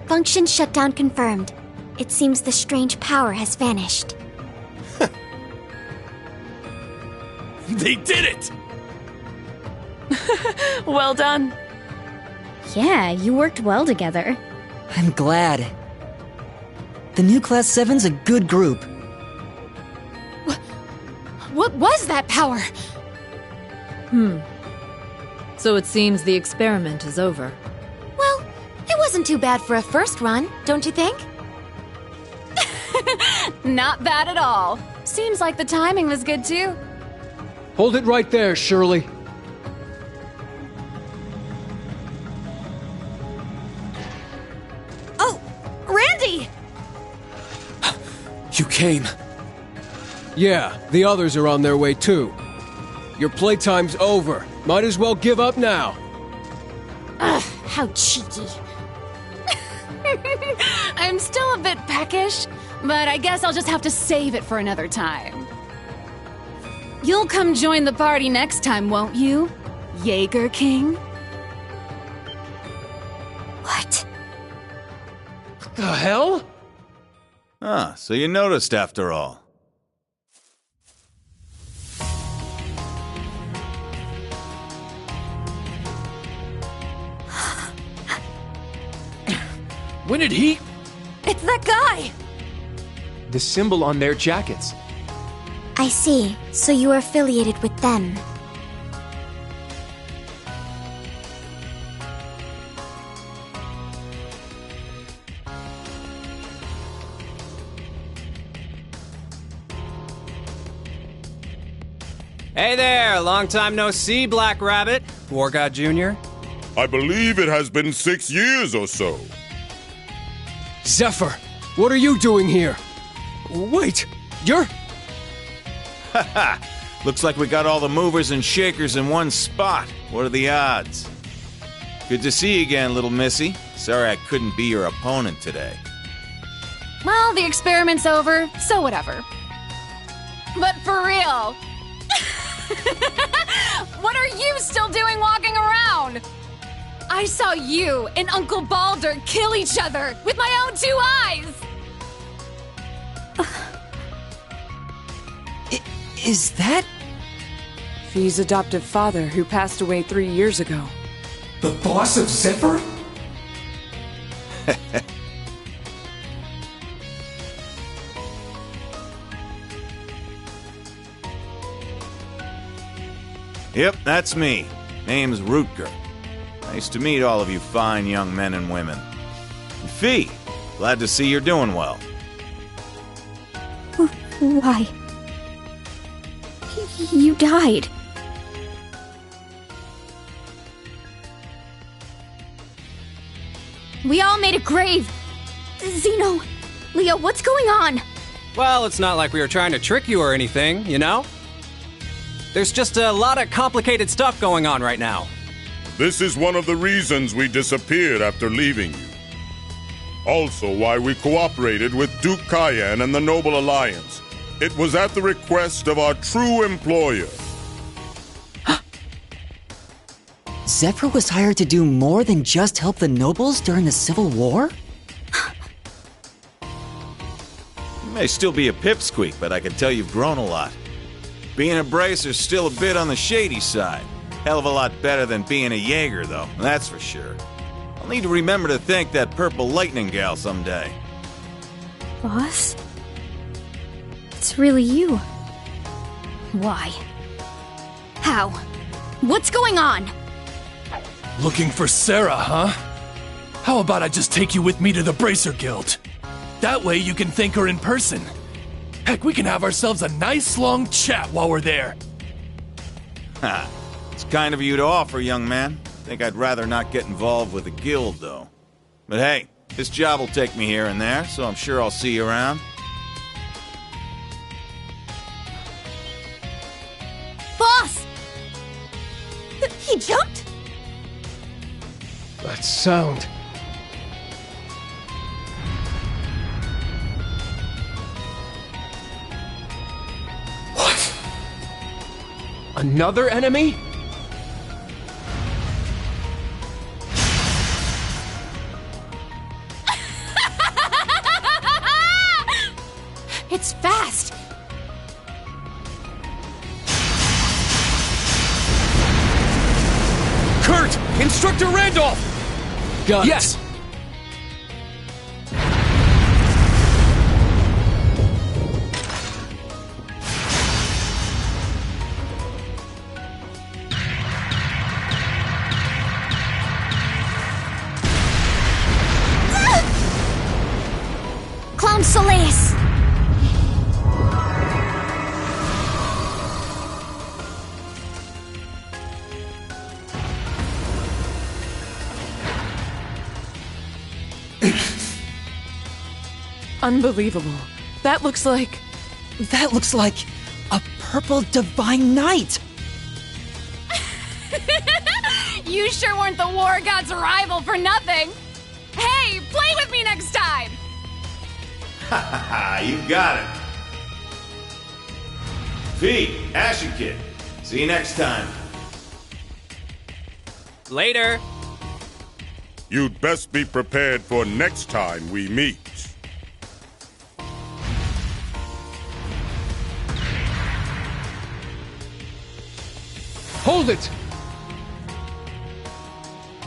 Function shutdown confirmed. It seems the strange power has vanished. They did it! Well done. Yeah, you worked well together. I'm glad. The new Class 7's a good group. What was that power? So it seems the experiment is over. Well, it wasn't too bad for a first run, don't you think? Not bad at all. Seems like the timing was good too. Hold it right there, Shirley. Oh, Randy! You came. Yeah, the others are on their way too. Your playtime's over. Might as well give up now. Ugh, how cheeky. I'm still a bit peckish, but I guess I'll just have to save it for another time. You'll come join the party next time, won't you, Jaeger King? What? The hell? Ah, so you noticed after all. When did he? It's that guy! The symbol on their jackets. I see. So you are affiliated with them. Hey there, long time no see, Black Rabbit. War God Jr. I believe it has been 6 years or so. Zephyr, what are you doing here? Wait, you're... Haha! Looks like we got all the movers and shakers in one spot. What are the odds? Good to see you again, little missy. Sorry I couldn't be your opponent today. Well, the experiment's over, so whatever. But for real, what are you still doing walking around? I saw you and Uncle Baldur kill each other with my own 2 eyes! Is that... Fee's adoptive father, who passed away 3 years ago. The boss of Zephyr? Yep, that's me. Name's Rutger. Nice to meet all of you fine young men and women. And Fee, glad to see you're doing well. Why? You died. We all made a grave. Zeno, Leo, what's going on? Well, it's not like we were trying to trick you or anything, you know? There's just a lot of complicated stuff going on right now. This is one of the reasons we disappeared after leaving you. Also why we cooperated with Duke Cayenne and the Noble Alliance. It was at the request of our true employer. Zephyr was hired to do more than just help the nobles during the Civil War? You may still be a pipsqueak, but I can tell you've grown a lot. Being a bracer's still a bit on the shady side. Hell of a lot better than being a Jaeger, though, that's for sure. I'll need to remember to thank that Purple Lightning gal someday. Boss? It's really you. Why? How? What's going on? Looking for Sarah, huh? How about I just take you with me to the Bracer Guild? That way you can thank her in person. Heck, we can have ourselves a nice long chat while we're there. Ha! It's kind of you to offer, young man. Think I'd rather not get involved with a guild, though. But hey, this job will take me here and there, so I'm sure I'll see you around. Boss! He jumped? That sound. What? Another enemy? It's fast! Kurt! Instructor Randolph! Got it. Yes! Clown Soleus! Unbelievable. That looks like a purple divine knight! You sure weren't the war god's rival for nothing! Hey, play with me next time! Haha, you got it. V, Ashen Kid. See you next time. Later! You'd best be prepared for next time we meet. Hold it!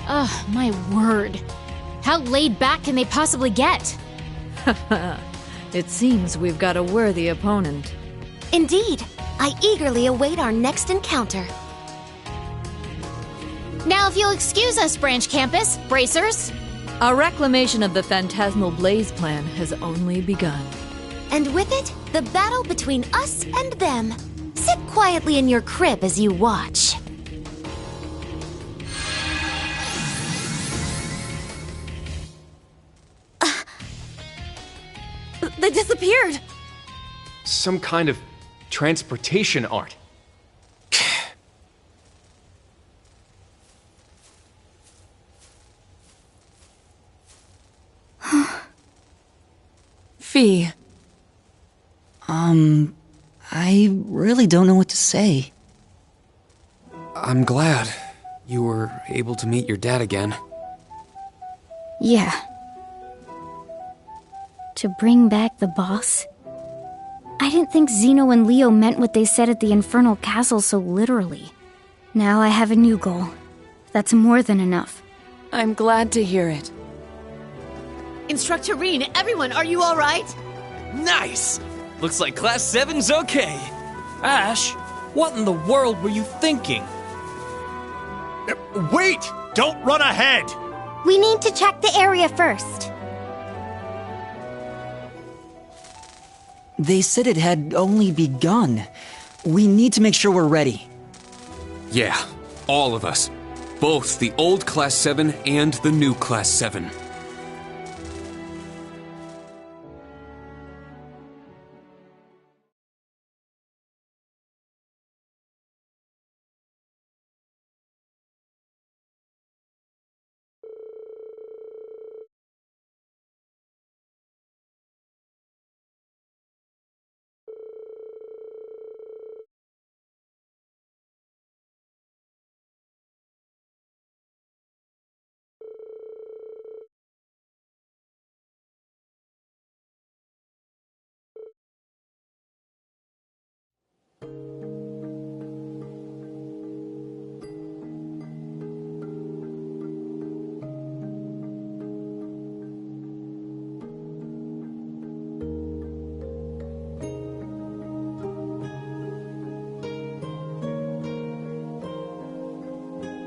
Ugh, my word. How laid back can they possibly get? It seems we've got a worthy opponent. Indeed. I eagerly await our next encounter. Now, if you'll excuse us, Branch Campus, Bracers. Our reclamation of the Phantasmal Blaze plan has only begun. And with it, the battle between us and them. Sit quietly in your crib as you watch. They disappeared! Some kind of transportation art. Fee. I really don't know what to say. I'm glad you were able to meet your dad again. Yeah. To bring back the boss? I didn't think Zeno and Leo meant what they said at the Infernal Castle so literally. Now I have a new goal. That's more than enough. I'm glad to hear it. Instructor Reen, everyone, are you alright? Nice! Looks like Class 7's okay. Ash, what in the world were you thinking? Wait! Don't run ahead! We need to check the area first. They said it had only begun. We need to make sure we're ready. Yeah, all of us. Both the old Class 7 and the new Class 7.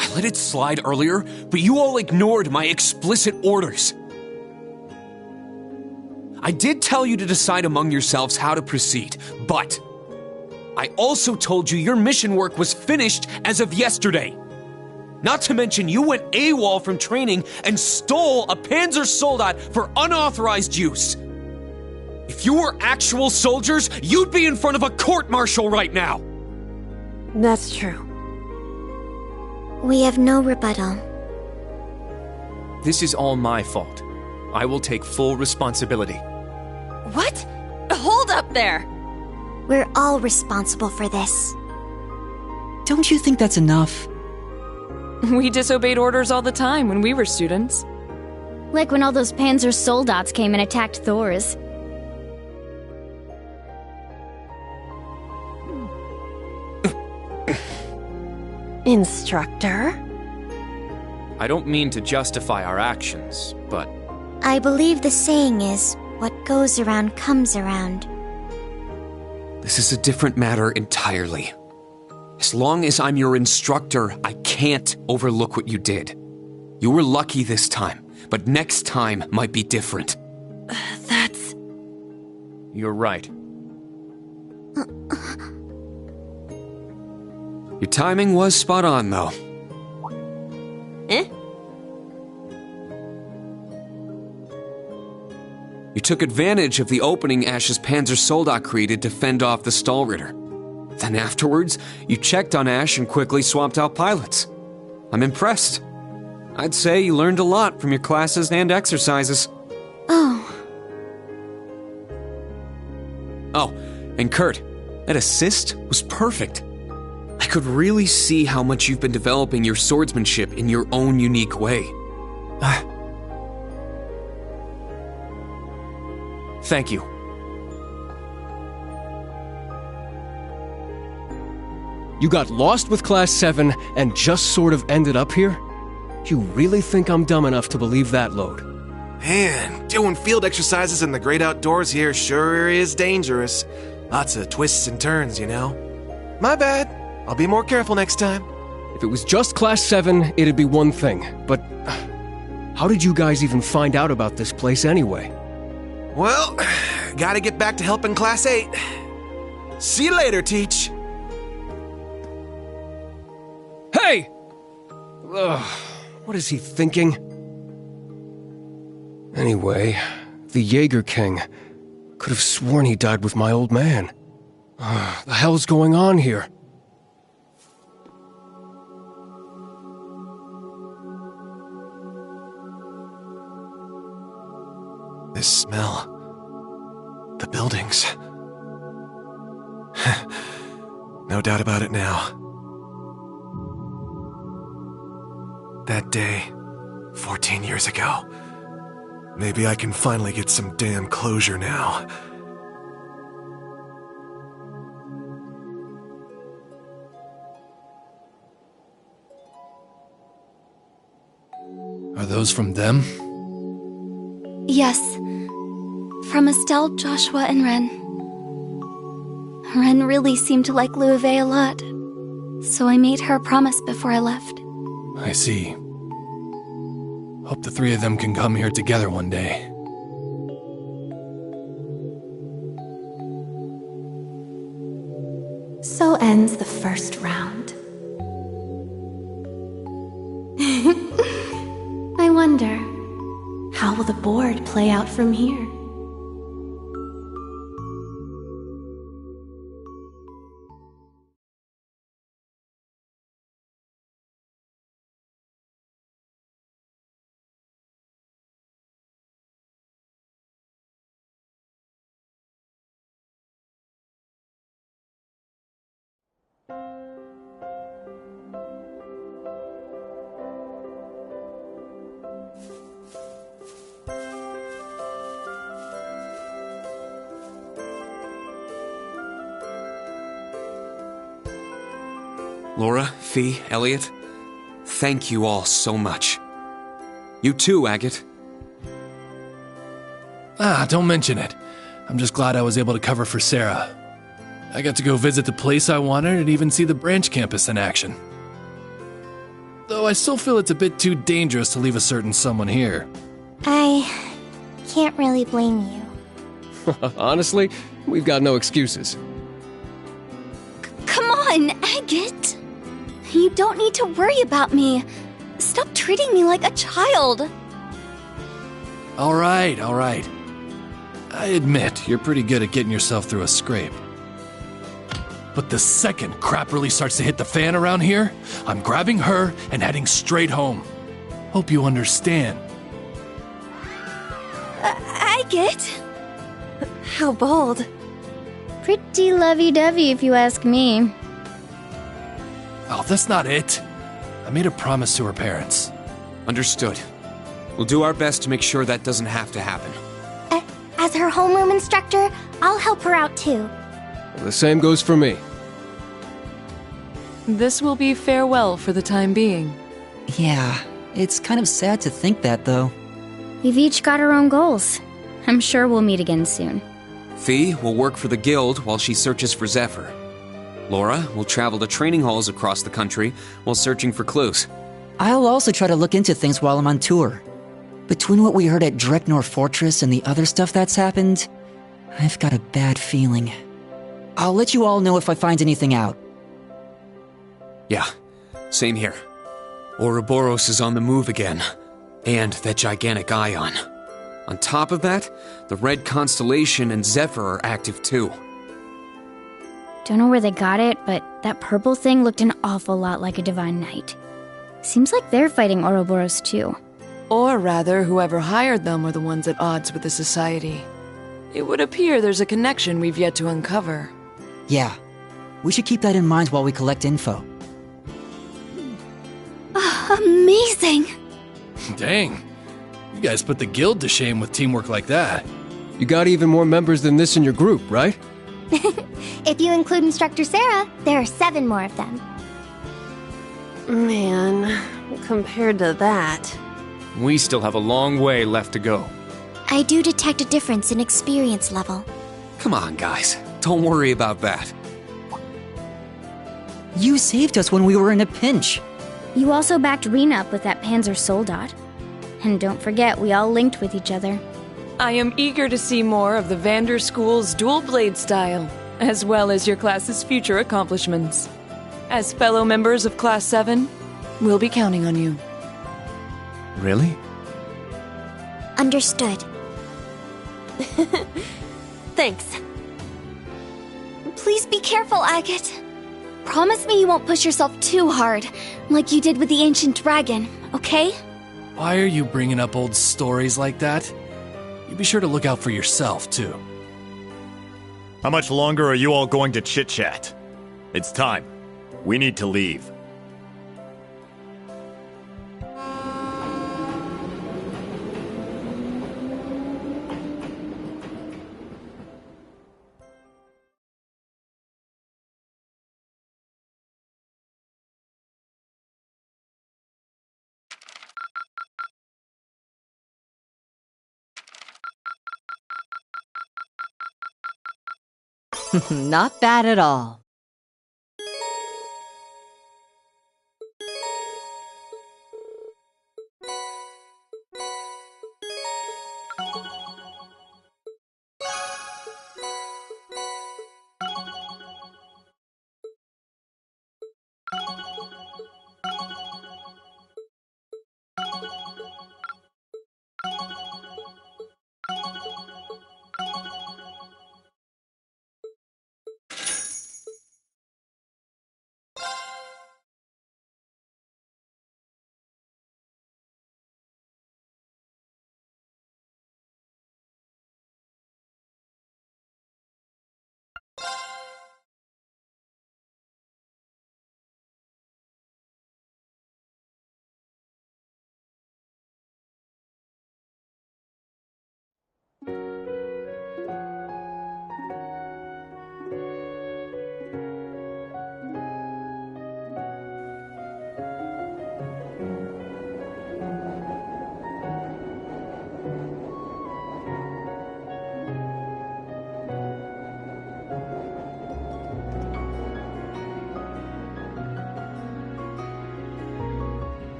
I let it slide earlier, but you all ignored my explicit orders. I did tell you to decide among yourselves how to proceed, but I also told you your mission work was finished as of yesterday. Not to mention you went AWOL from training and stole a Panzer Soldat for unauthorized use. If you were actual soldiers, you'd be in front of a court-martial right now. That's true. We have no rebuttal. This is all my fault. I will take full responsibility. What? Hold up there! We're all responsible for this. Don't you think that's enough? We disobeyed orders all the time when we were students. Like when all those Panzer Soldats came and attacked Thors. Instructor? I don't mean to justify our actions, but I believe the saying is, what goes around comes around. this is a different matter entirely. As long as I'm your instructor, I can't overlook what you did. You were lucky this time, but next time might be different. That's... You're right. Your timing was spot on, though. Eh? You took advantage of the opening Ash's Panzer Soldat created to fend off the Stahlritter. Then afterwards, you checked on Ash and quickly swapped out pilots. I'm impressed. I'd say you learned a lot from your classes and exercises. Oh. Oh, and Kurt, that assist was perfect. I could really see how much you've been developing your swordsmanship in your own unique way. Thank you. You got lost with Class 7 and just sort of ended up here? You really think I'm dumb enough to believe that, Load? Man, doing field exercises in the great outdoors here sure is dangerous. Lots of twists and turns, you know. My bad. I'll be more careful next time. If it was just Class 7, it'd be one thing, but how did you guys even find out about this place anyway? Well, gotta get back to helping Class 8. See you later, Teach. Hey! Ugh, what is he thinking? Anyway, the Jaeger King. Could have sworn he died with my old man. The hell's going on here? This smell. The buildings. No doubt about it now. That day, 14 years ago. Maybe I can finally get some damn closure now. Are those from them? Yes. From Estelle, Joshua, and Ren. Ren really seemed to like Louvet a lot, so I made her a promise before I left. I see. Hope the three of them can come here together one day. So ends the first round. I wonder, how will the board play out from here? Laura, Fee, Elliot, thank you all so much. You too, Agate. Don't mention it. I'm just glad I was able to cover for Sarah. I got to go visit the place I wanted and even see the branch campus in action. Though I still feel it's a bit too dangerous to leave a certain someone here. I can't really blame you. Honestly, we've got no excuses. Come on, Agate! You don't need to worry about me. Stop treating me like a child. All right. I admit, you're pretty good at getting yourself through a scrape. But the second crap really starts to hit the fan around here, I'm grabbing her and heading straight home. Hope you understand. Agate? How bold. Pretty lovey-dovey if you ask me. Oh, that's not it. I made a promise to her parents. Understood. We'll do our best to make sure that doesn't have to happen. As her homeroom instructor, I'll help her out too. The same goes for me. This will be farewell for the time being. Yeah, it's kind of sad to think that, though. We've each got our own goals. I'm sure we'll meet again soon. Fee will work for the guild while she searches for Zephyr. Laura will travel to training halls across the country while searching for clues. I'll also try to look into things while I'm on tour. Between what we heard at Dreknor Fortress and the other stuff that's happened, I've got a bad feeling. I'll let you all know if I find anything out. Yeah, same here. Ouroboros is on the move again. And that gigantic ion. On top of that, the Red Constellation and Zephyr are active too. Don't know where they got it, but that purple thing looked an awful lot like a Divine Knight. Seems like they're fighting Ouroboros too. Or rather, whoever hired them are the ones at odds with the Society. It would appear there's a connection we've yet to uncover. Yeah, we should keep that in mind while we collect info. Amazing! Dang. You guys put the guild to shame with teamwork like that. You got even more members than this in your group, right? If you include Instructor Sarah, there are 7 more of them. Man, compared to that... We still have a long way left to go. I do detect a difference in experience level. Come on, guys. Don't worry about that. You saved us when we were in a pinch. You also backed Rena up with that Panzer Soldat. And don't forget, we all linked with each other. I am eager to see more of the Vander School's dual blade style, as well as your class's future accomplishments. As fellow members of Class 7, we'll be counting on you. Really? Understood. Thanks. Please be careful, Agate. Promise me you won't push yourself too hard, like you did with the ancient dragon, okay? Why are you bringing up old stories like that? You be sure to look out for yourself, too. How much longer are you all going to chit-chat? It's time. We need to leave. Not bad at all.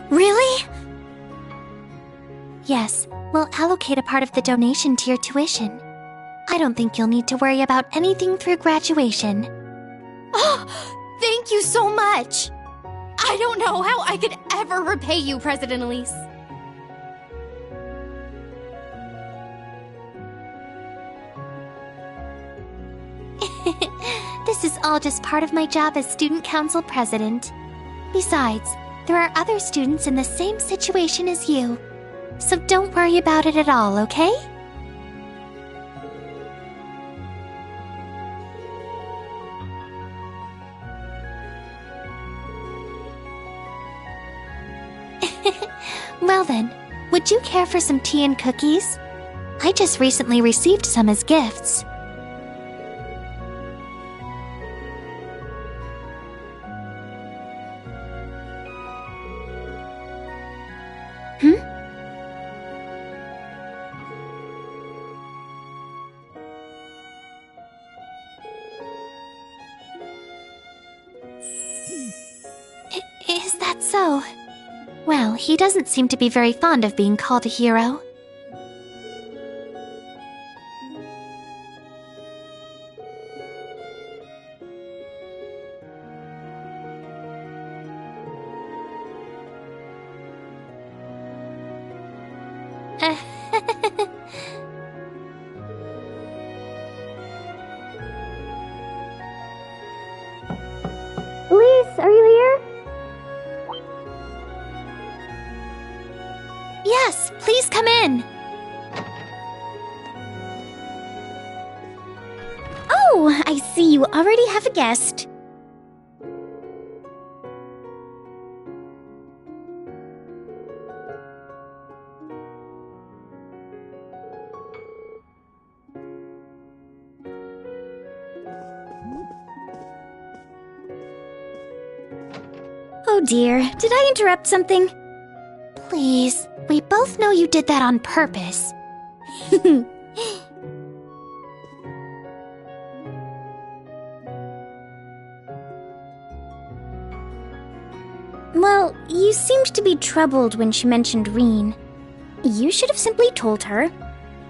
Really? Yes, we'll allocate a part of the donation to your tuition. I don't think you'll need to worry about anything through graduation. Oh, thank you so much! I don't know how I could ever repay you, President Elise. This is all just part of my job as Student Council President. Besides, there are other students in the same situation as you. So don't worry about it at all, okay? Well then, would you care for some tea and cookies? I just recently received some as gifts. Is that so? Well, he doesn't seem to be very fond of being called a hero. Elise, are you here? Yes, please come in. Oh, I see you already have a guest. Oh dear, did I interrupt something? Please, we both know you did that on purpose. Well, you seemed to be troubled when she mentioned Reen. You should have simply told her.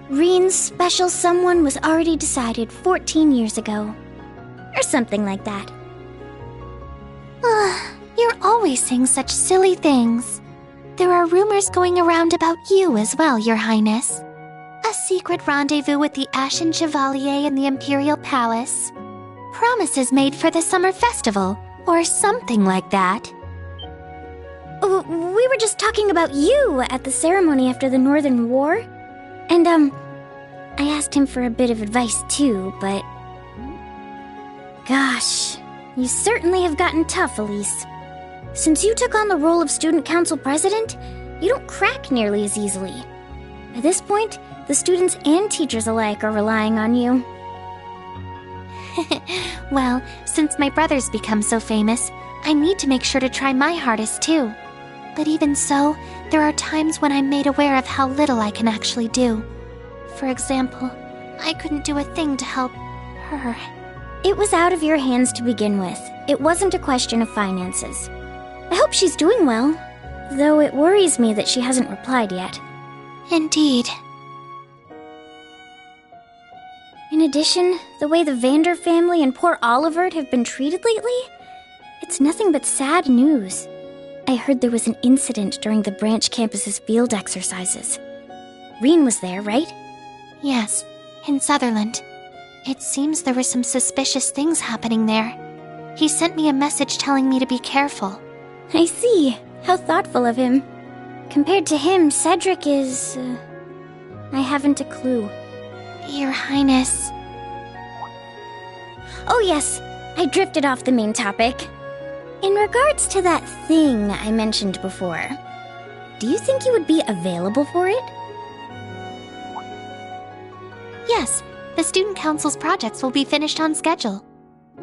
Reen's special someone was already decided 14 years ago. Or something like that. You're always saying such silly things. There are rumors going around about you as well, Your Highness. A secret rendezvous with the Ashen Chevalier in the Imperial Palace. Promises made for the summer festival, or something like that. We were just talking about you at the ceremony after the Northern War. And, I asked him for a bit of advice too, but... Gosh, you certainly have gotten tough, Elise. Since you took on the role of Student Council President, you don't crack nearly as easily. By this point, the students and teachers alike are relying on you. Well, since my brother's become so famous, I need to make sure to try my hardest too. But even so, there are times when I'm made aware of how little I can actually do. For example, I couldn't do a thing to help her. It was out of your hands to begin with. It wasn't a question of finances. I hope she's doing well, though it worries me that she hasn't replied yet. Indeed. In addition, the way the Vander family and poor Olivert have been treated lately, it's nothing but sad news. I heard there was an incident during the branch campus's field exercises. Reen was there, right? Yes, in Sutherland. It seems there were some suspicious things happening there. He sent me a message telling me to be careful. I see. How thoughtful of him. Compared to him, Cedric is... I haven't a clue. Your Highness... Oh yes, I drifted off the main topic. In regards to that thing I mentioned before, do you think you would be available for it? Yes, the Student Council's projects will be finished on schedule.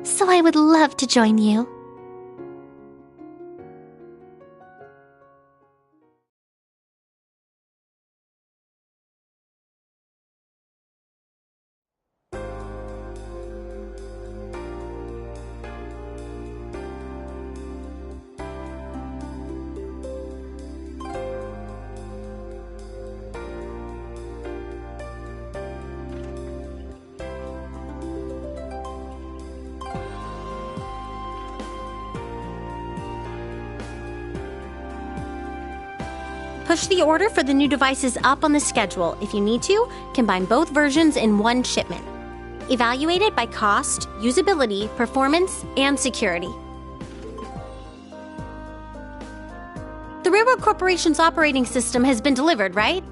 So I would love to join you. Push the order for the new devices up on the schedule. If you need to, combine both versions in one shipment. Evaluated by cost, usability, performance, and security. The Railroad Corporation's operating system has been delivered, right?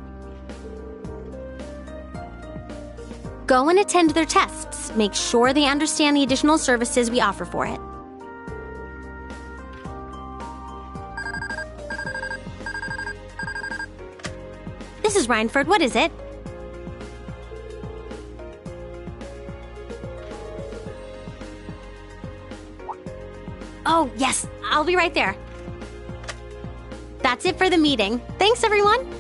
Go and attend their tests. Make sure they understand the additional services we offer for it. Mrs. Reinford, what is it? Oh, yes, I'll be right there. That's it for the meeting. Thanks, everyone.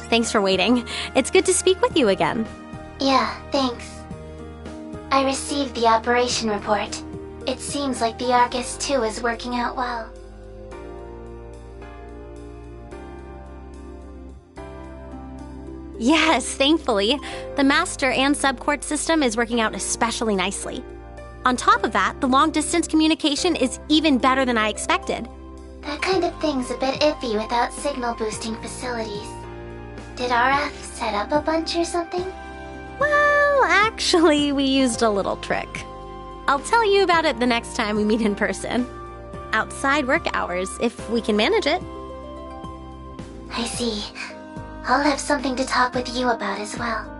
Thanks for waiting. It's good to speak with you again. Yeah, thanks. I received the operation report. It seems like the Argus 2 is working out well. Yes, thankfully. The master and subcourt system is working out especially nicely. On top of that, the long-distance communication is even better than I expected. That kind of thing's a bit iffy without signal-boosting facilities. Did RF set up a bunch or something? Well, actually, we used a little trick. I'll tell you about it the next time we meet in person. Outside work hours, if we can manage it. I see. I'll have something to talk with you about as well.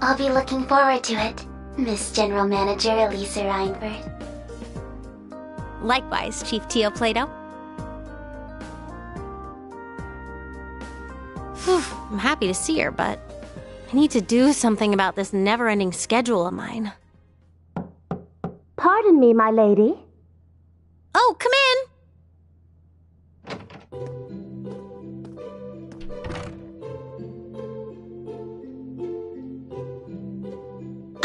I'll be looking forward to it, Miss General Manager Elisa Reinford. Likewise, Chief Teo Plato. I'm happy to see her, but I need to do something about this never-ending schedule of mine. Pardon me, my lady. Oh, come in.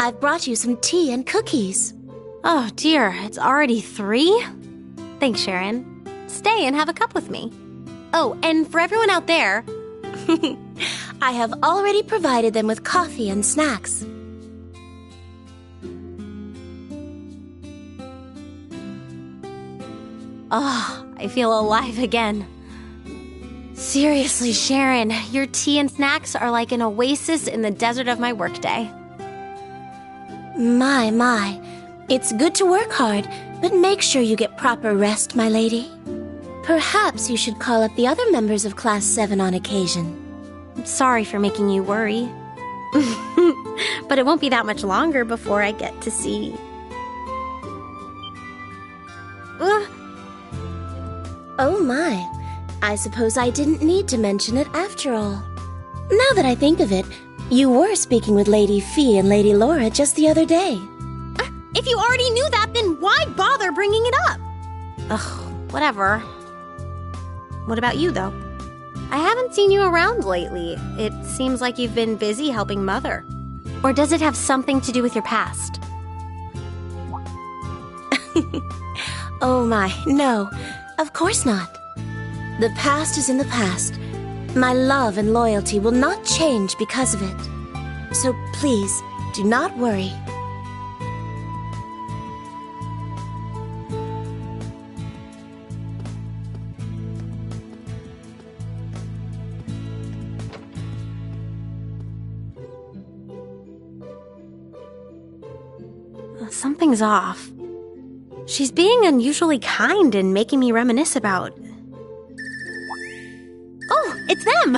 I've brought you some tea and cookies. Oh dear, it's already 3? Thanks, Sharon. Stay and have a cup with me. Oh, and for everyone out there, I have already provided them with coffee and snacks. Oh, I feel alive again. Seriously, Sharon, your tea and snacks are like an oasis in the desert of my workday. My. It's good to work hard, but make sure you get proper rest, my lady. Perhaps you should call up the other members of Class 7 on occasion. I'm sorry for making you worry. But it won't be that much longer before I get to see... Oh my. I suppose I didn't need to mention it after all. Now that I think of it, you were speaking with Lady Fee and Lady Laura just the other day. If you already knew that, then why bother bringing it up? Ugh, whatever. What about you, though? I haven't seen you around lately. It seems like you've been busy helping Mother. Or does it have something to do with your past? Oh my, no. Of course not. The past is in the past. My love and loyalty will not change because of it. So please, do not worry. Something's off. She's being unusually kind and making me reminisce about... Oh, it's them!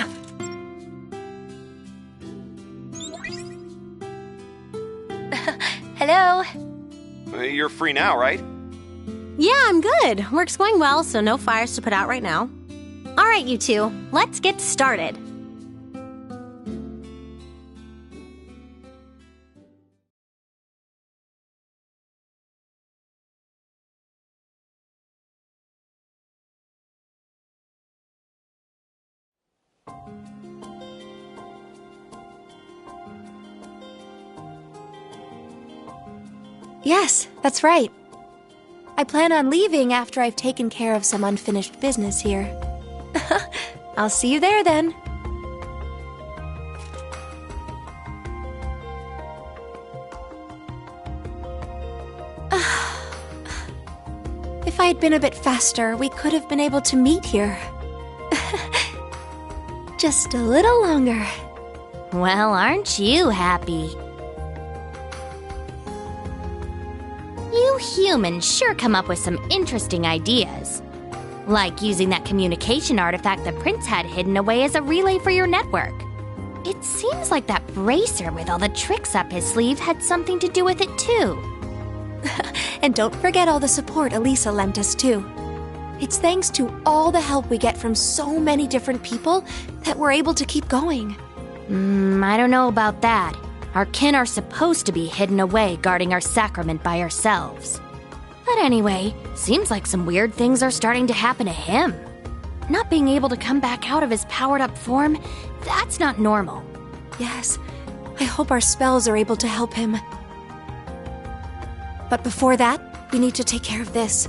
Hello? You're free now, right? Yeah, I'm good. Work's going well, so no fires to put out right now. All right, you two, let's get started. Yes, that's right. I plan on leaving after I've taken care of some unfinished business here. I'll see you there then. If I had been a bit faster, we could have been able to meet here. Just a little longer. Well, aren't you happy? You humans sure come up with some interesting ideas. Like using that communication artifact the Prince had hidden away as a relay for your network. It seems like that bracer with all the tricks up his sleeve had something to do with it too. And don't forget all the support Elisa lent us too. It's thanks to all the help we get from so many different people that we're able to keep going. I don't know about that. Our kin are supposed to be hidden away guarding our sacrament by ourselves. But anyway, seems like some weird things are starting to happen to him. Not being able to come back out of his powered-up form, that's not normal. Yes, I hope our spells are able to help him. But before that, we need to take care of this.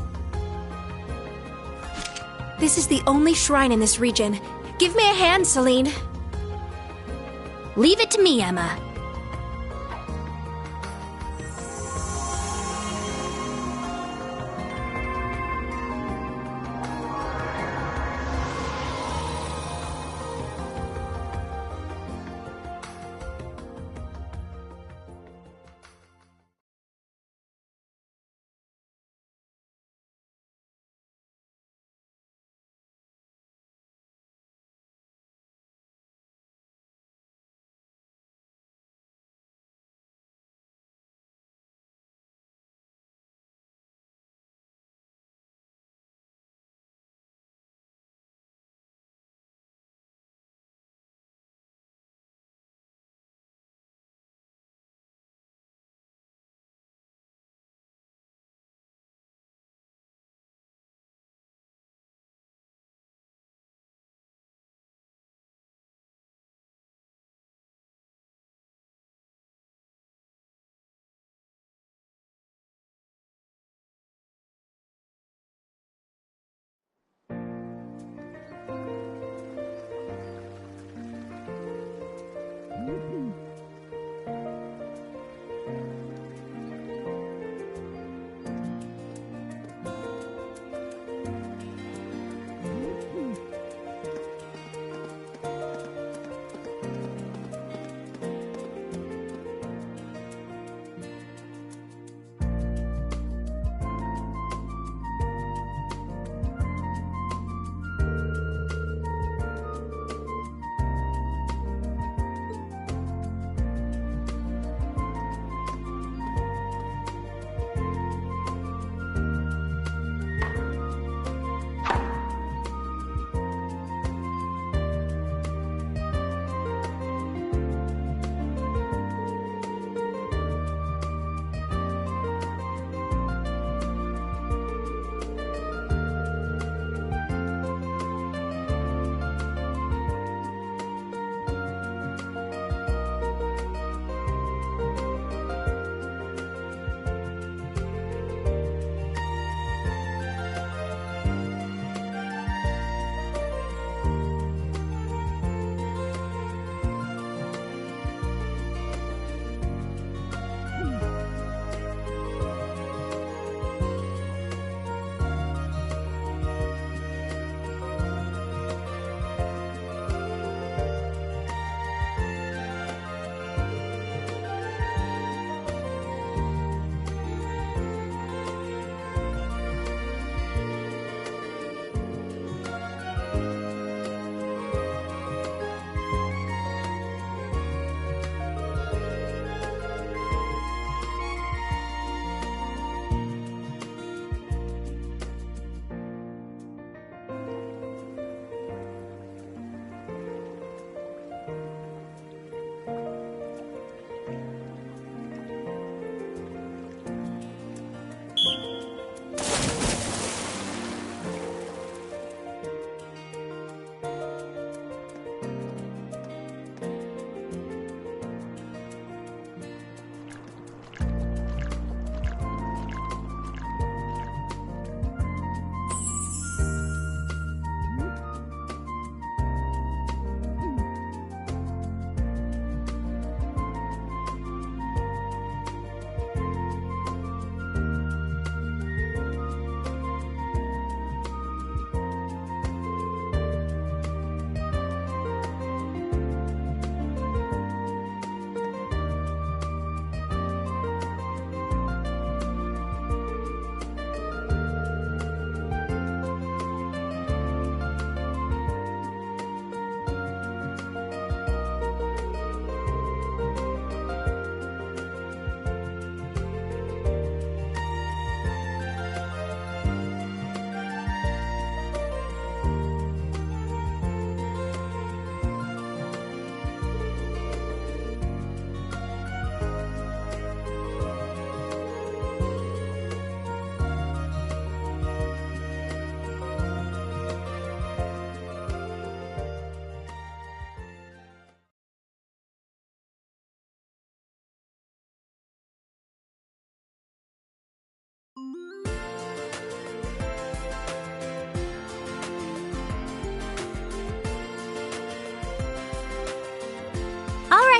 This is the only shrine in this region. Give me a hand, Celine. Leave it to me, Emma.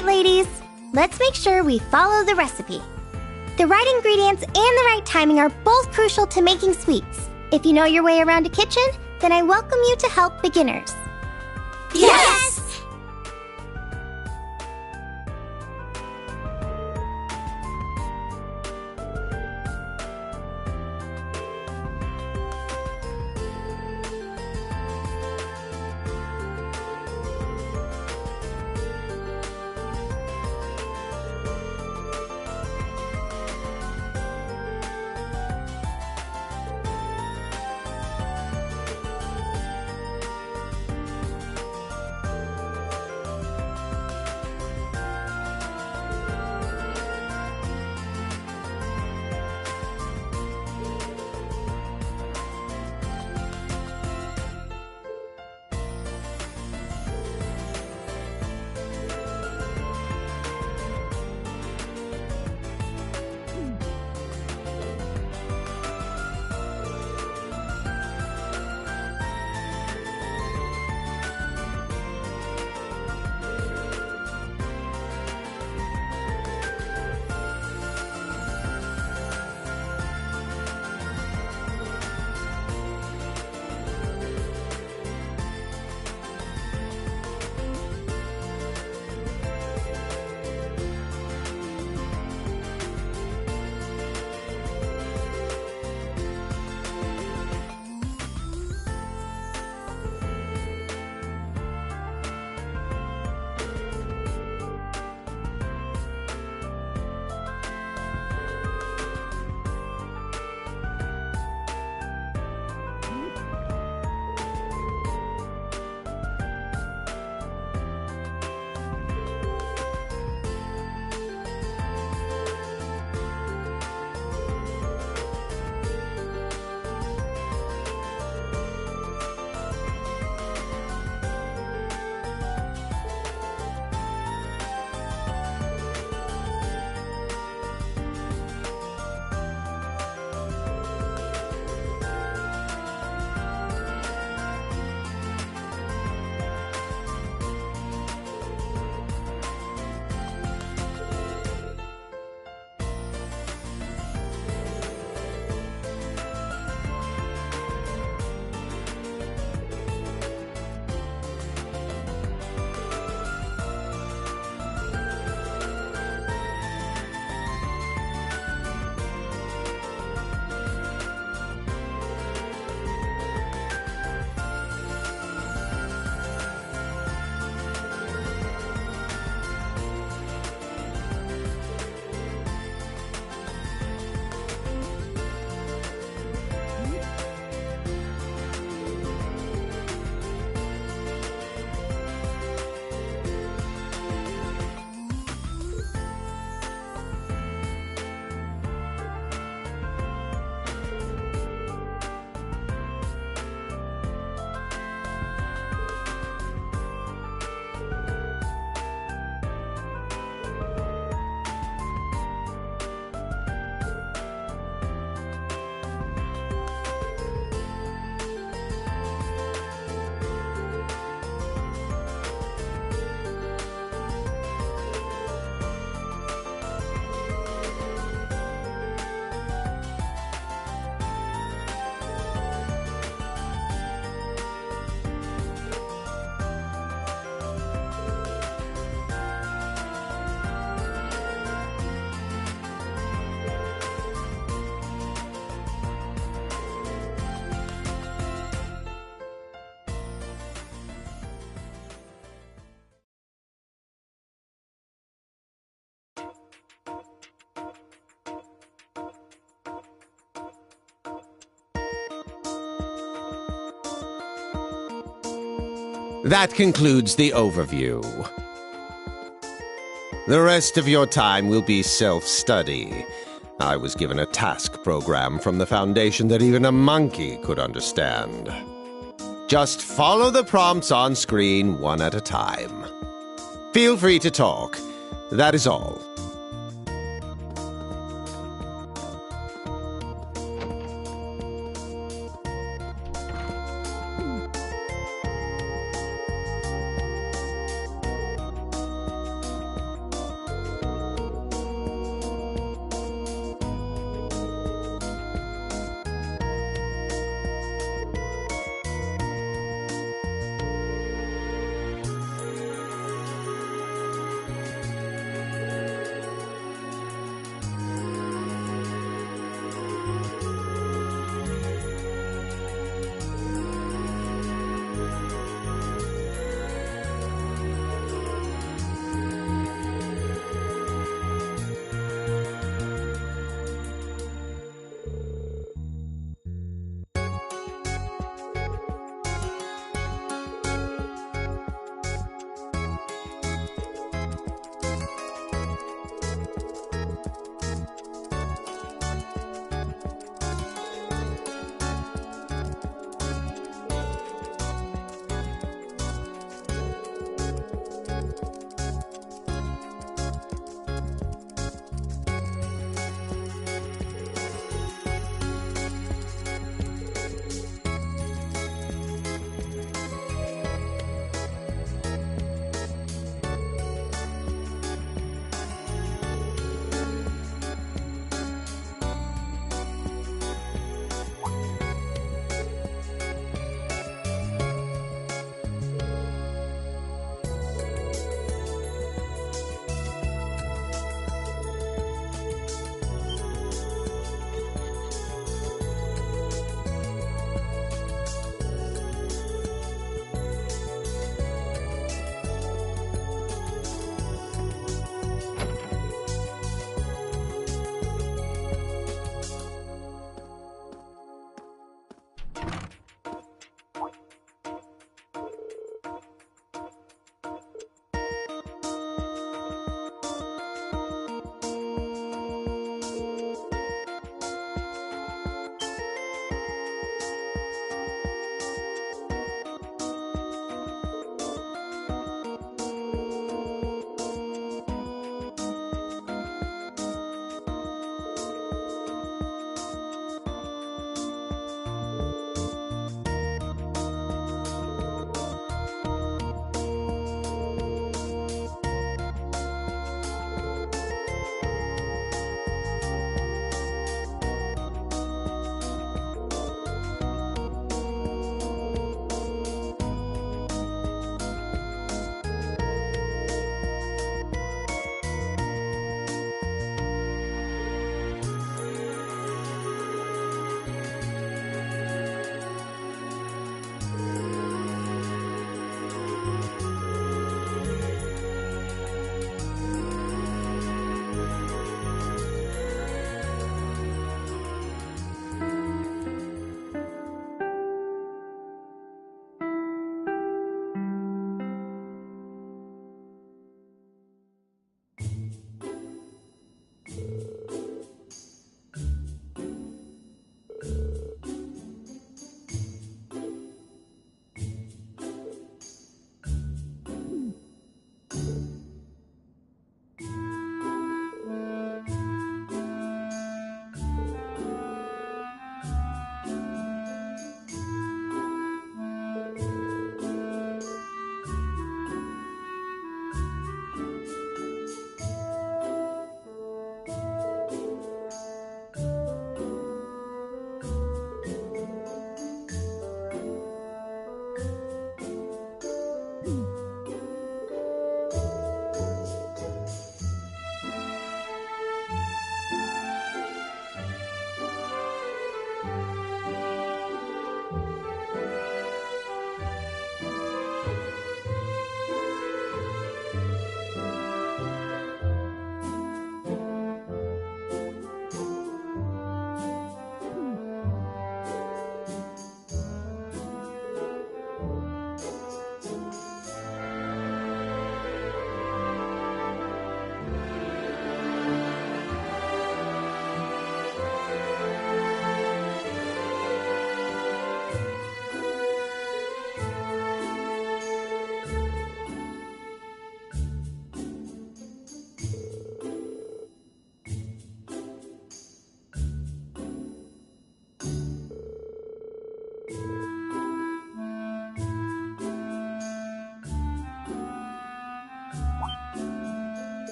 right, ladies. Let's make sure we follow the recipe. The right ingredients and the right timing are both crucial to making sweets. If you know your way around a kitchen, then I welcome you to help beginners. Yes! That concludes the overview. The rest of your time will be self-study. I was given a task program from the Foundation that even a monkey could understand. Just follow the prompts on screen one at a time. Feel free to talk. That is all.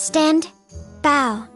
Stand. Bow.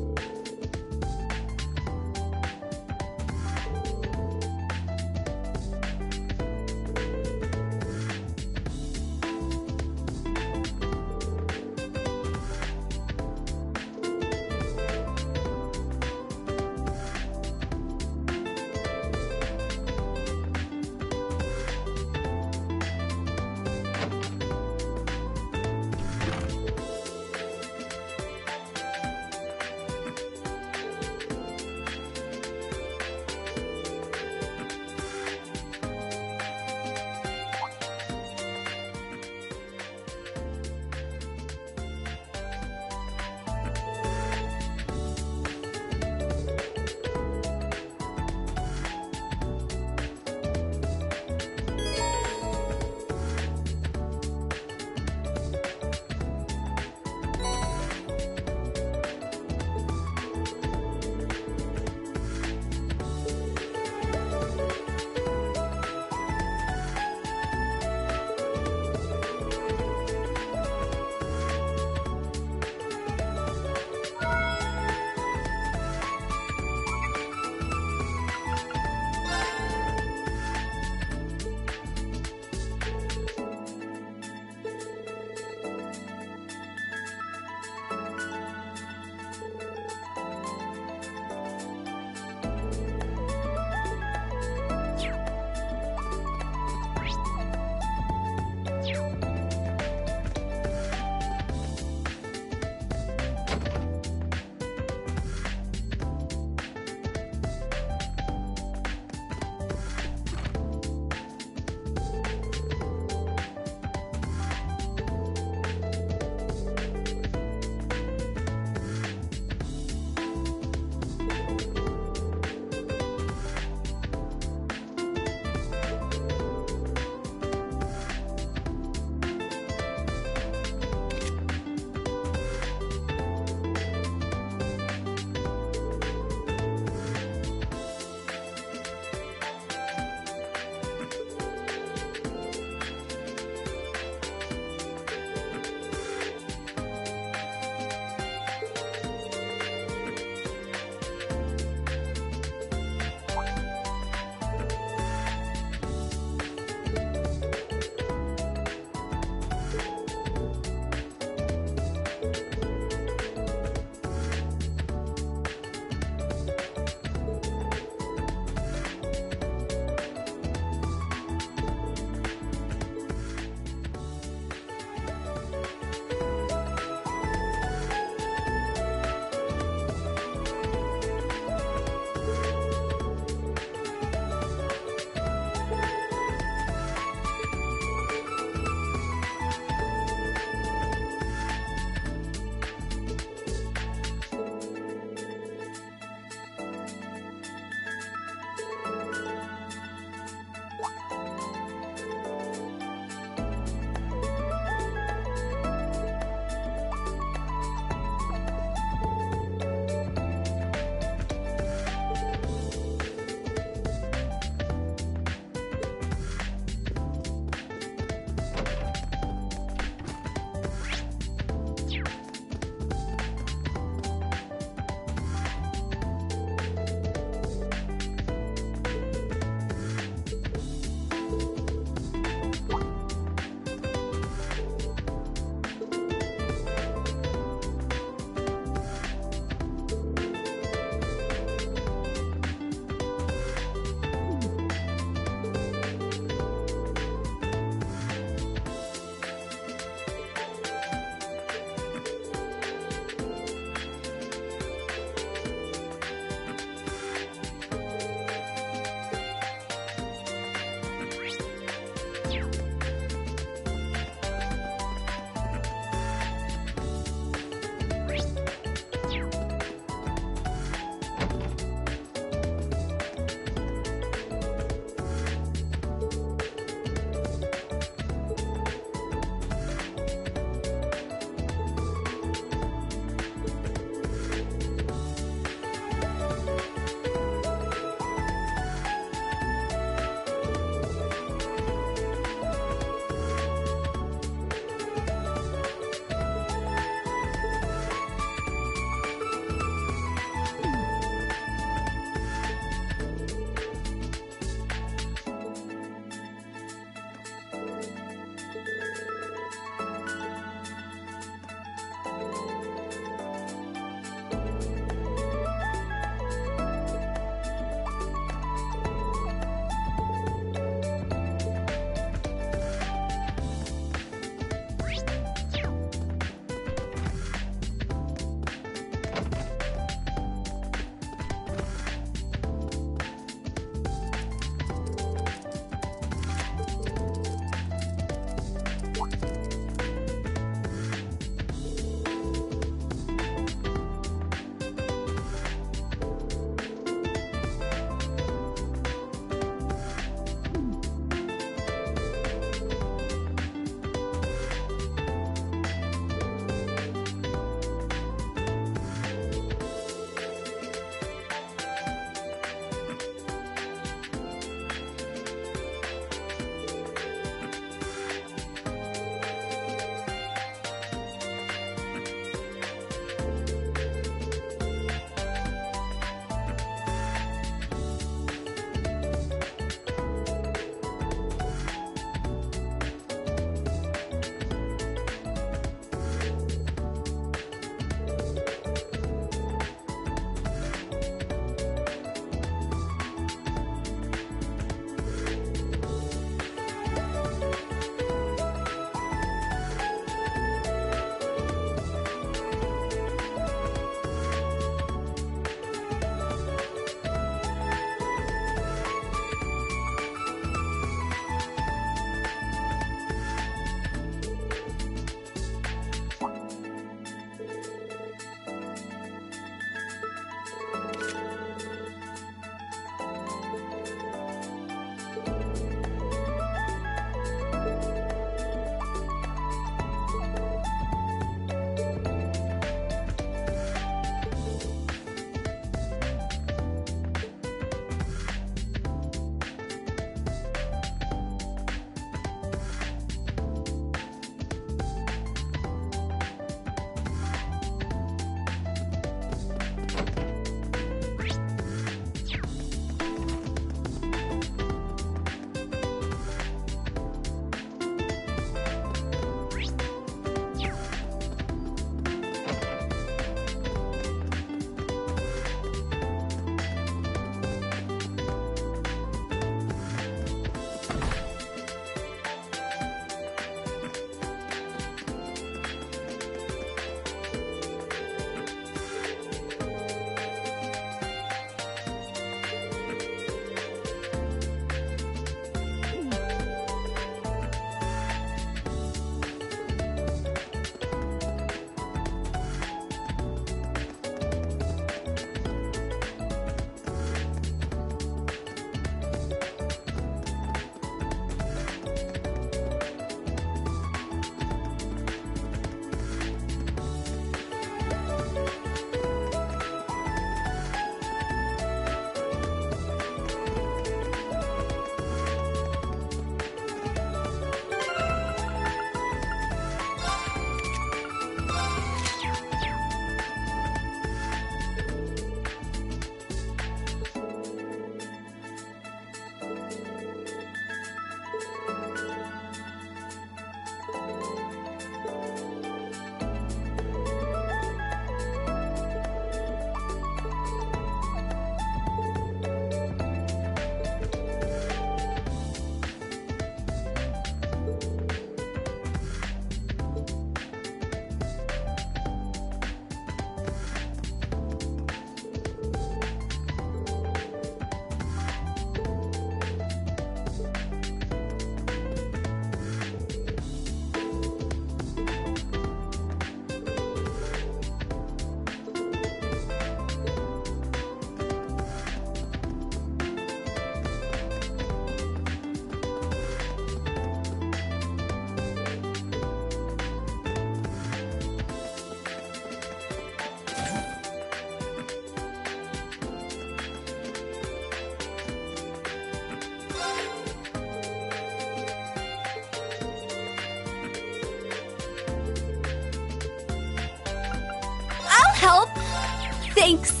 Thanks.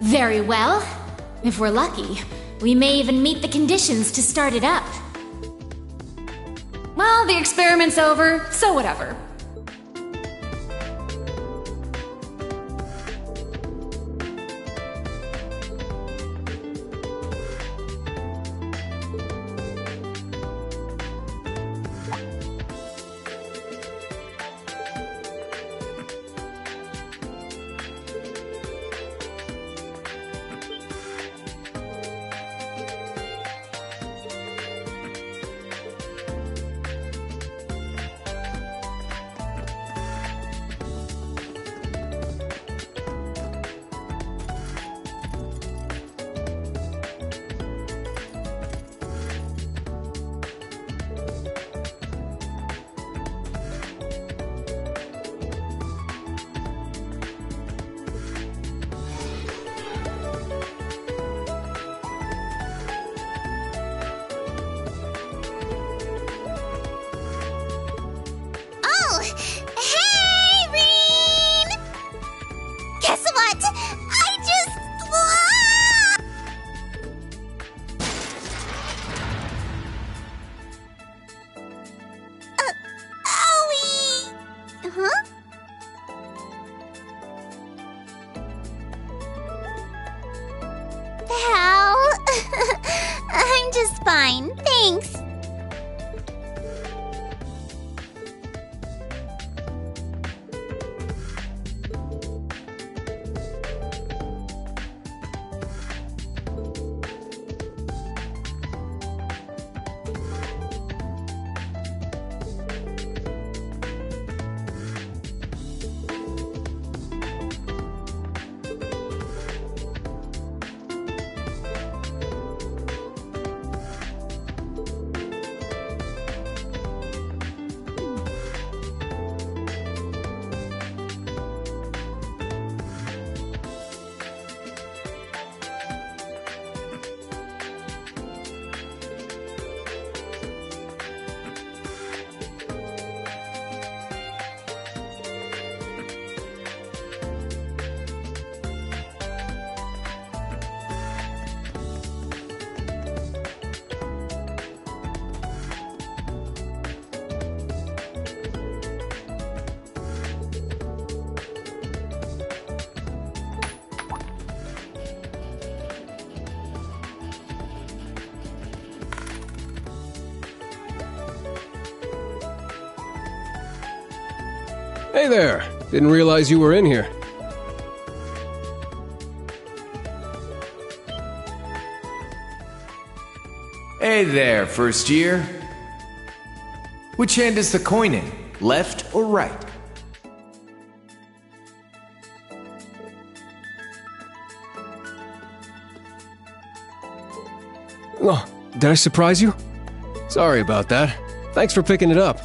Very well. If we're lucky, we may even meet the conditions to start it up. Well, the experiment's over, so whatever. I'm just fine, thanks. Hey there! Didn't realize you were in here. Hey there, first year. Which hand is the coin in? Left or right? Oh, did I surprise you? Sorry about that. Thanks for picking it up.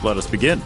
Let us begin.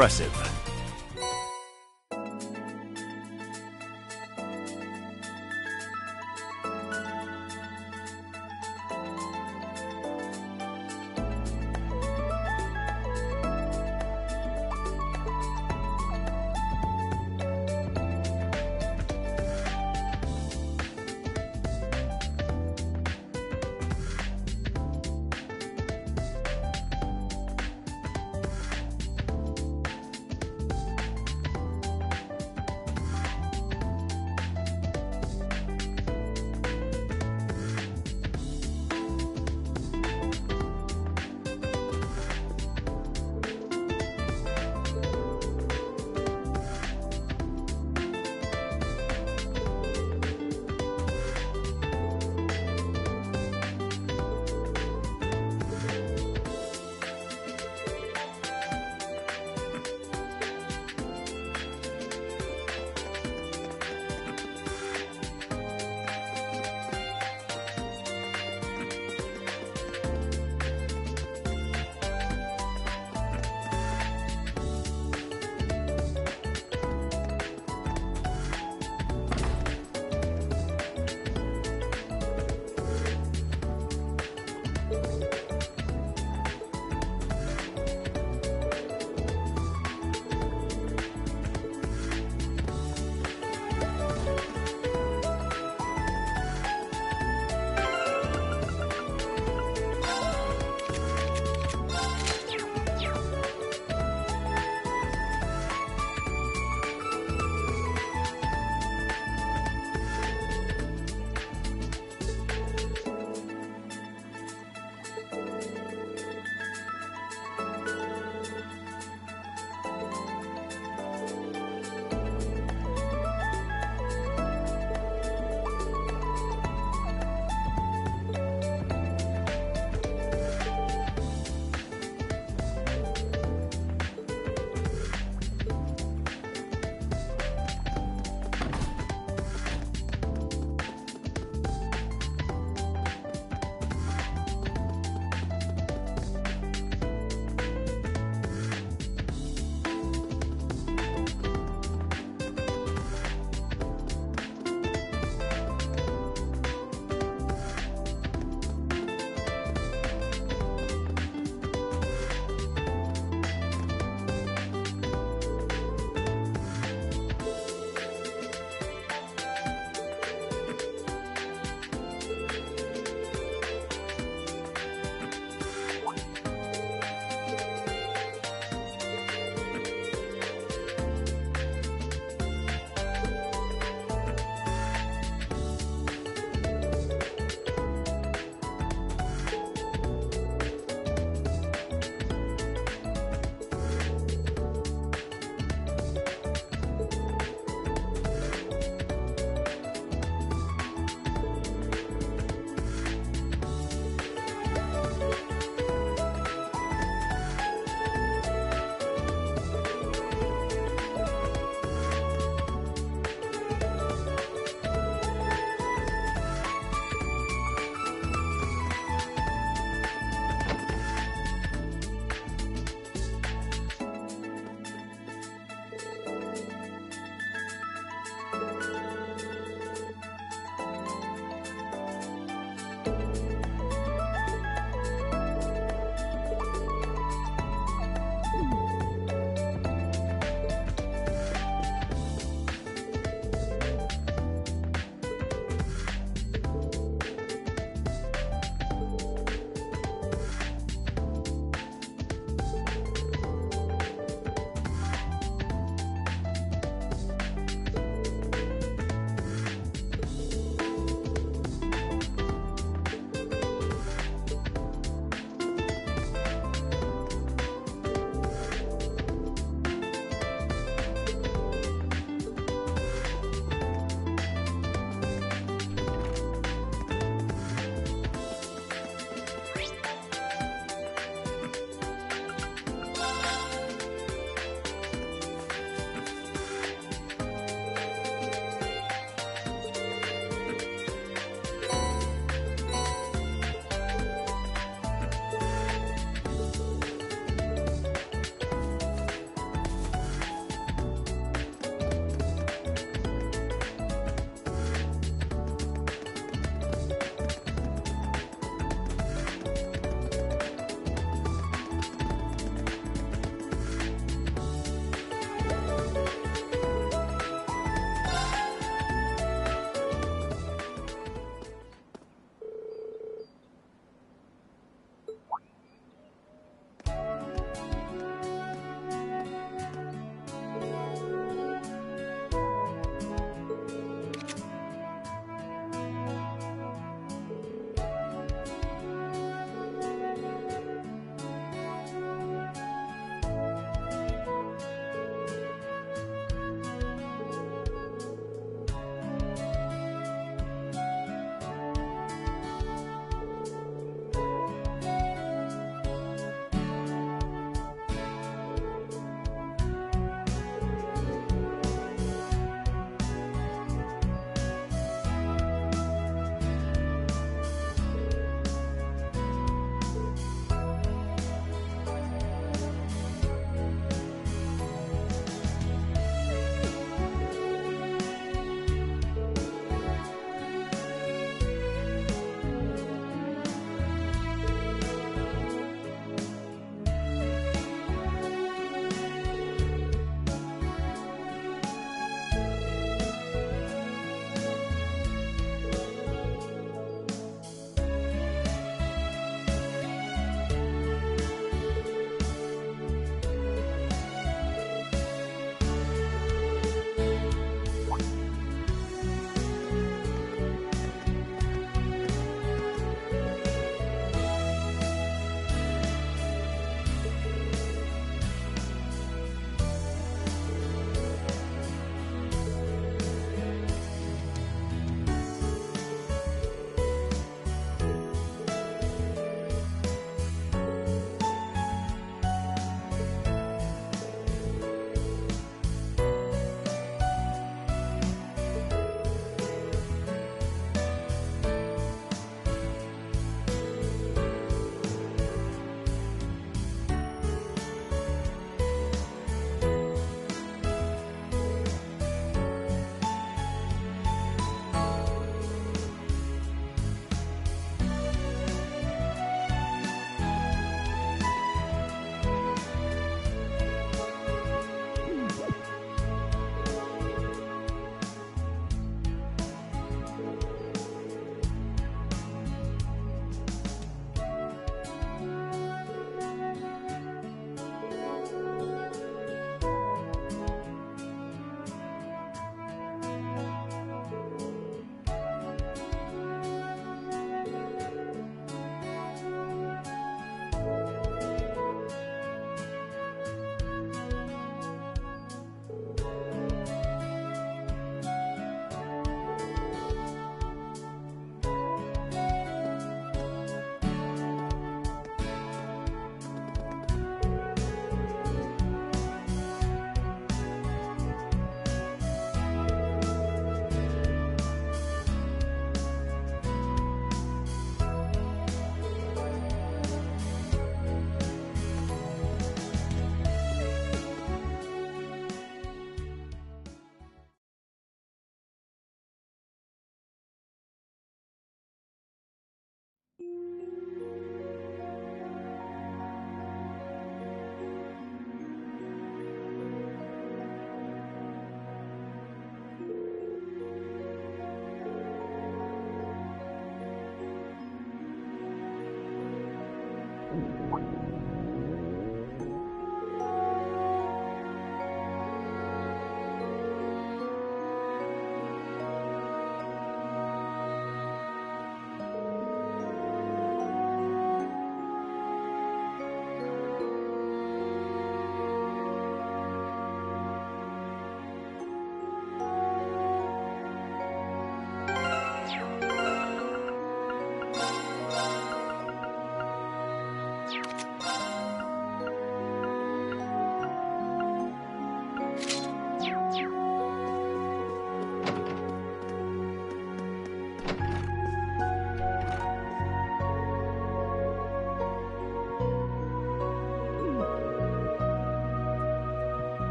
Impressive.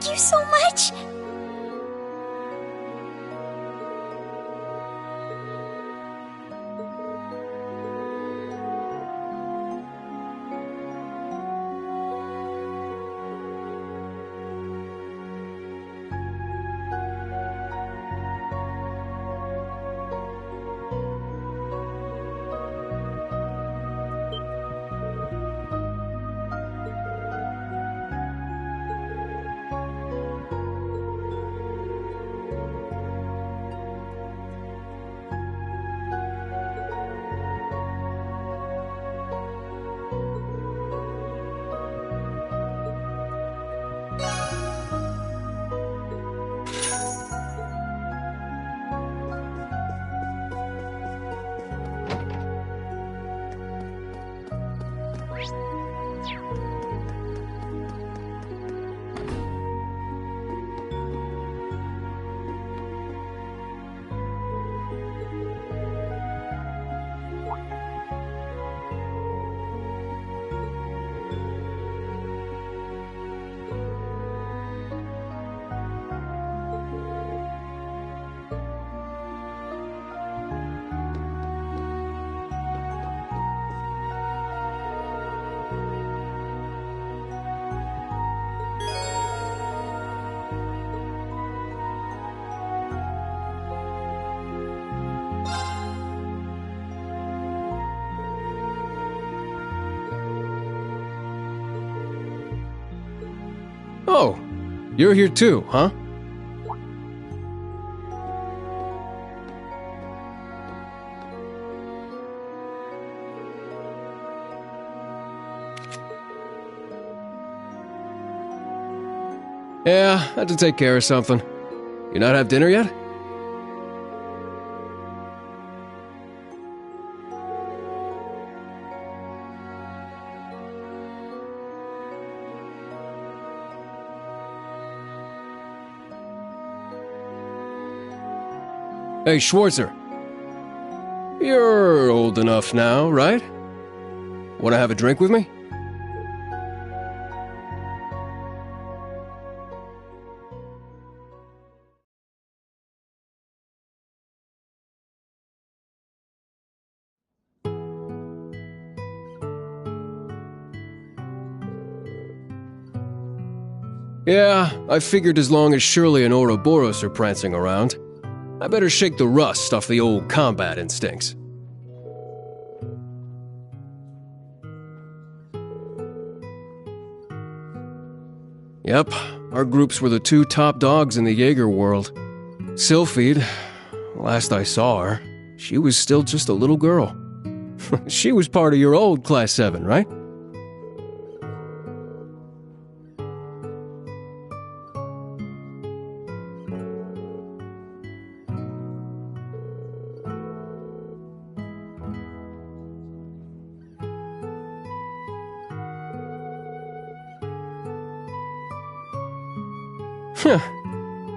Thank you so much! Oh, you're here too, huh? Yeah, had to take care of something. You not have dinner yet? Hey, Schwarzer. You're old enough now, right? Want to have a drink with me? Yeah, I figured as long as Shirley and Ouroboros are prancing around, I better shake the rust off the old combat instincts. Yep, our groups were the two top dogs in the Jaeger world. Sylphide, last I saw her, she was still just a little girl. She was part of your old Class 7, right?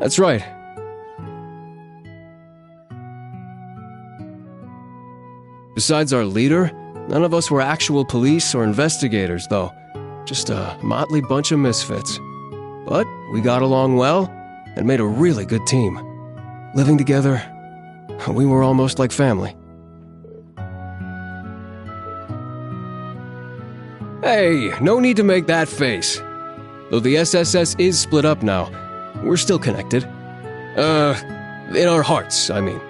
That's right. Besides our leader, none of us were actual police or investigators, though. Just a motley bunch of misfits. But we got along well and made a really good team. Living together, we were almost like family. Hey, no need to make that face. Though the SSS is split up now, we're still connected. In our hearts, I mean.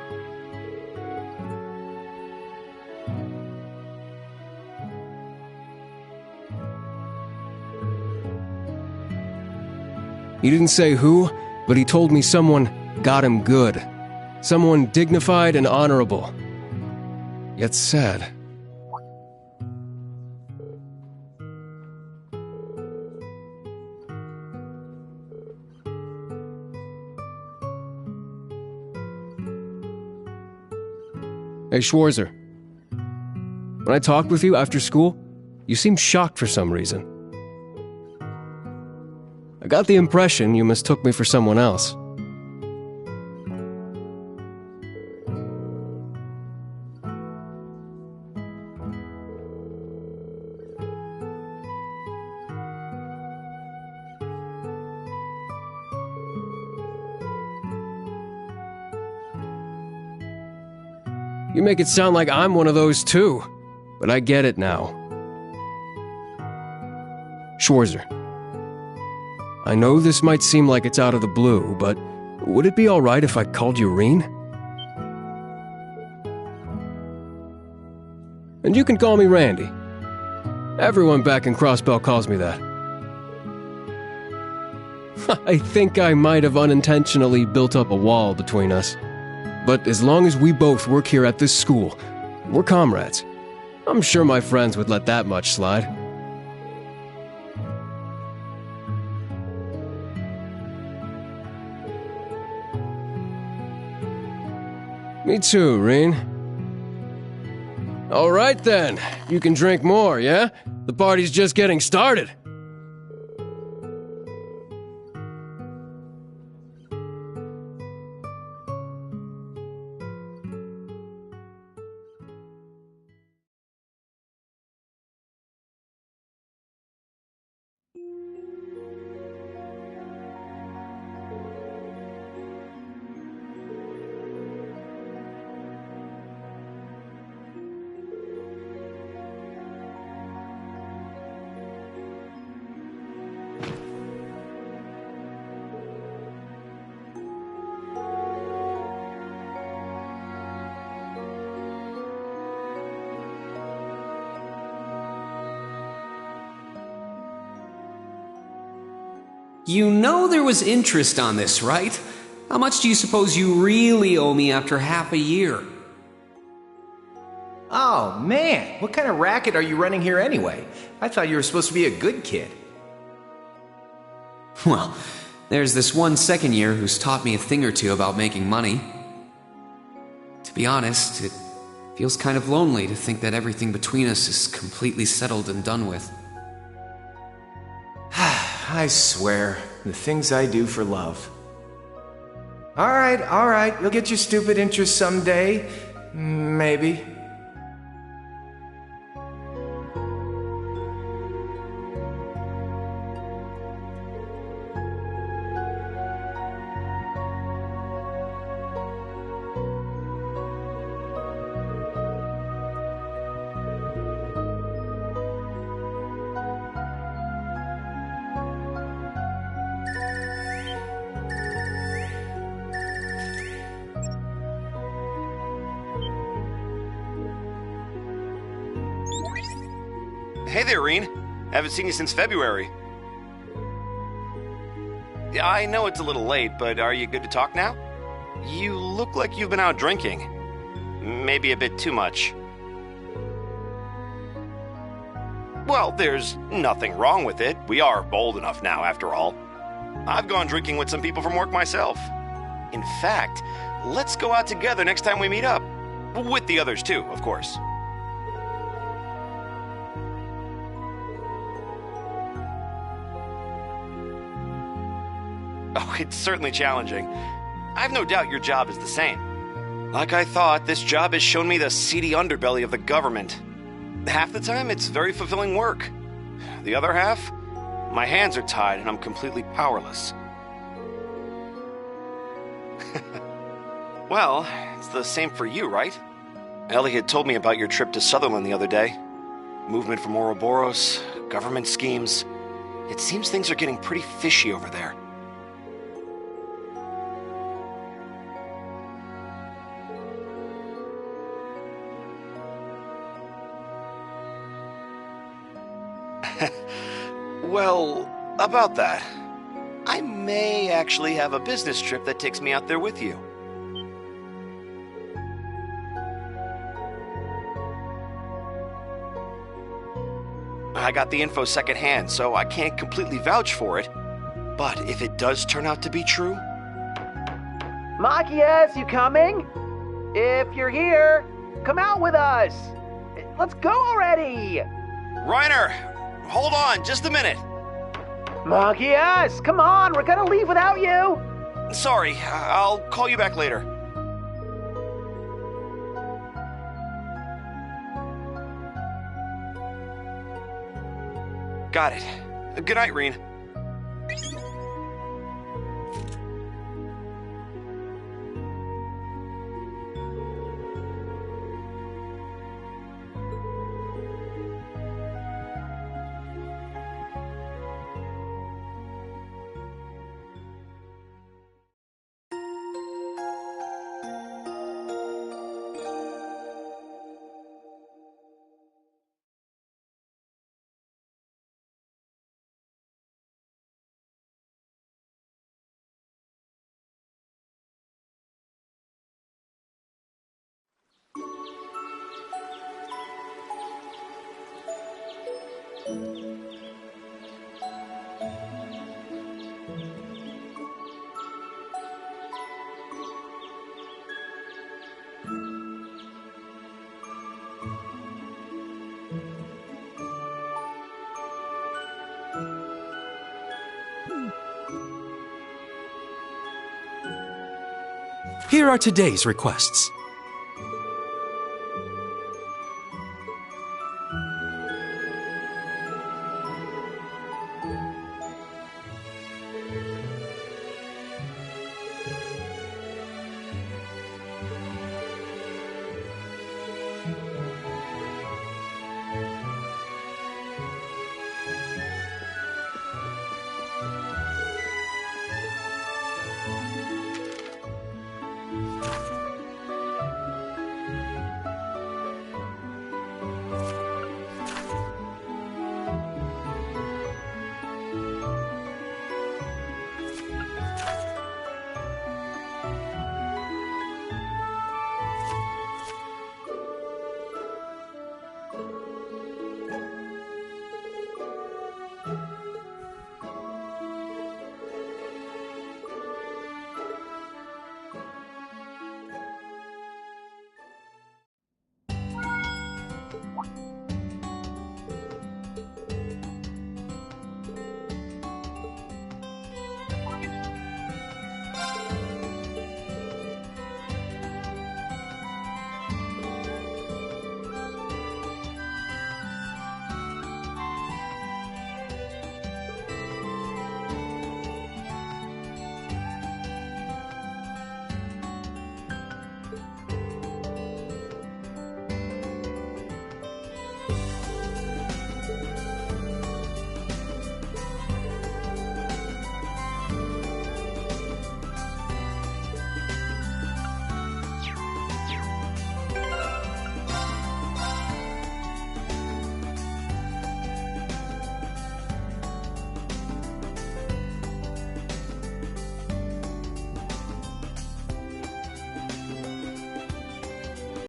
He didn't say who, but he told me someone got him good. Someone dignified and honorable. Yet sad. Hey, Schwarzer. When I talked with you after school, you seemed shocked for some reason. I got the impression you mistook me for someone else. You make it sound like I'm one of those too. But I get it now. Schwarzer. I know this might seem like it's out of the blue, but would it be alright if I called you Reen? And you can call me Randy. Everyone back in Crossbell calls me that. I think I might have unintentionally built up a wall between us. But as long as we both work here at this school, we're comrades. I'm sure my friends would let that much slide. Me too, Reen. All right then, you can drink more, yeah? The party's just getting started. You know there was interest on this, right? How much do you suppose you really owe me after half a year? Oh, man. What kind of racket are you running here anyway? I thought you were supposed to be a good kid. Well, there's this one second year who's taught me a thing or two about making money. To be honest, it feels kind of lonely to think that everything between us is completely settled and done with. I swear, the things I do for love. All right, you'll get your stupid interest someday. Maybe. Hey there, Reen. Haven't seen you since February. Yeah, I know it's a little late, but are you good to talk now? You look like you've been out drinking. Maybe a bit too much. Well, there's nothing wrong with it. We are old enough now, after all. I've gone drinking with some people from work myself. In fact, let's go out together next time we meet up. With the others too, of course. Oh, it's certainly challenging. I've no doubt your job is the same. Like I thought, this job has shown me the seedy underbelly of the government. Half the time, it's very fulfilling work. The other half, my hands are tied and I'm completely powerless. Well, it's the same for you, right? Ellie had told me about your trip to Sutherland the other day. Movement from Ouroboros, government schemes. It seems things are getting pretty fishy over there. Well, about that, I may actually have a business trip that takes me out there with you. I got the info secondhand, so I can't completely vouch for it. But if it does turn out to be true... Machias, you coming? If you're here, come out with us. Let's go already. Reiner, hold on just a minute. Machias, come on, we're gonna leave without you. Sorry, I'll call you back later. Got it. Good night, Reen. Here are today's requests.